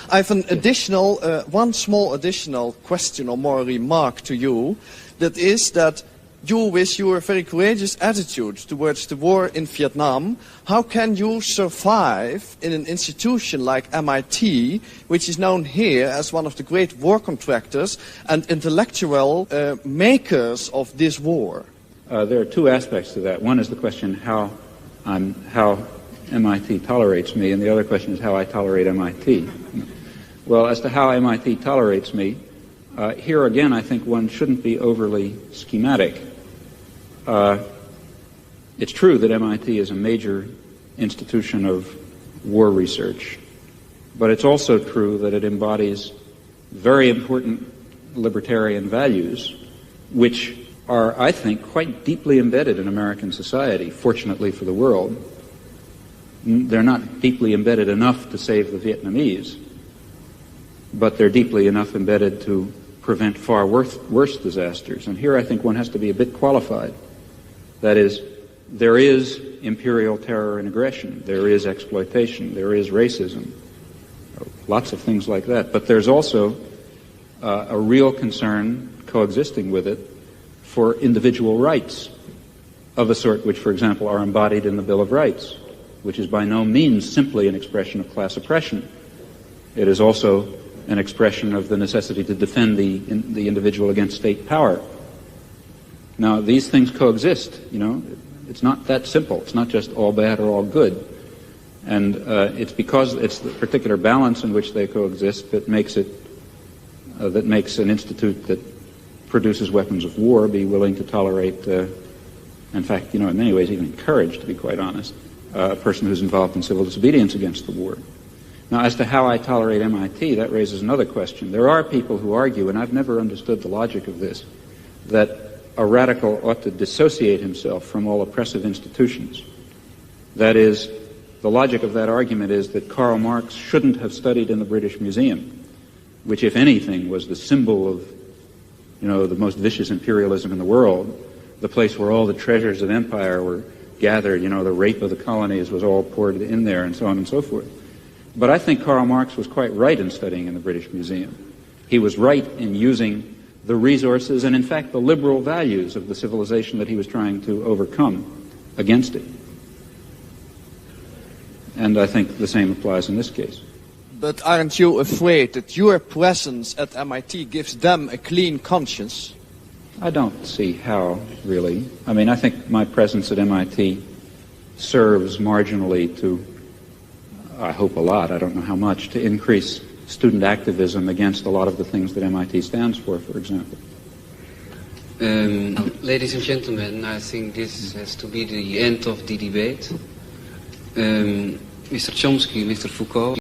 I have an additional, one small additional question or more remark to you. That is that you, with your very courageous attitude towards the war in Vietnam, how can you survive in an institution like MIT, which is known here as one of the great war contractors and intellectual makers of this war? There are two aspects to that. One is the question how MIT tolerates me, and the other question is how I tolerate MIT. Well, as to how MIT tolerates me, here again I think one shouldn't be overly schematic. It's true that MIT is a major institution of war research, but it's also true that it embodies very important libertarian values, which are, I think, quite deeply embedded in American society, fortunately for the world. They're not deeply embedded enough to save the Vietnamese, but they're deeply enough embedded to prevent far worse disasters. And here I think one has to be a bit qualified. That is, there is imperial terror and aggression, there is exploitation, there is racism, lots of things like that. But there's also a real concern coexisting with it for individual rights of a sort which, for example, are embodied in the Bill of Rights, which is by no means simply an expression of class oppression. It is also an expression of the necessity to defend the individual against state power. Now, these things coexist, you know. It's not that simple. It's not just all bad or all good. And it's because it's the particular balance in which they coexist that makes it, that makes an institute that produces weapons of war be willing to tolerate, in fact, you know, in many ways even encourage, to be quite honest, a person who's involved in civil disobedience against the war. Now, as to how I tolerate MIT, that raises another question. There are people who argue, and I've never understood the logic of this, that a radical ought to dissociate himself from all oppressive institutions. That is, the logic of that argument is that Karl Marx shouldn't have studied in the British Museum, which, if anything, was the symbol of, you know, the most vicious imperialism in the world, the place where all the treasures of empire were gathered, you know, the rape of the colonies was all poured in there, and so on and so forth. But I think Karl Marx was quite right in studying in the British Museum. He was right in using the resources and, in fact, the liberal values of the civilization that he was trying to overcome against it. And I think the same applies in this case. But aren't you afraid that your presence at MIT gives them a clean conscience? I don't see how, really. I mean, I think my presence at MIT serves marginally to, I hope a lot, I don't know how much, to increase student activism against a lot of the things that MIT stands for example. Ladies and gentlemen, I think this has to be the end of the debate. Mr. Chomsky, Mr. Foucault.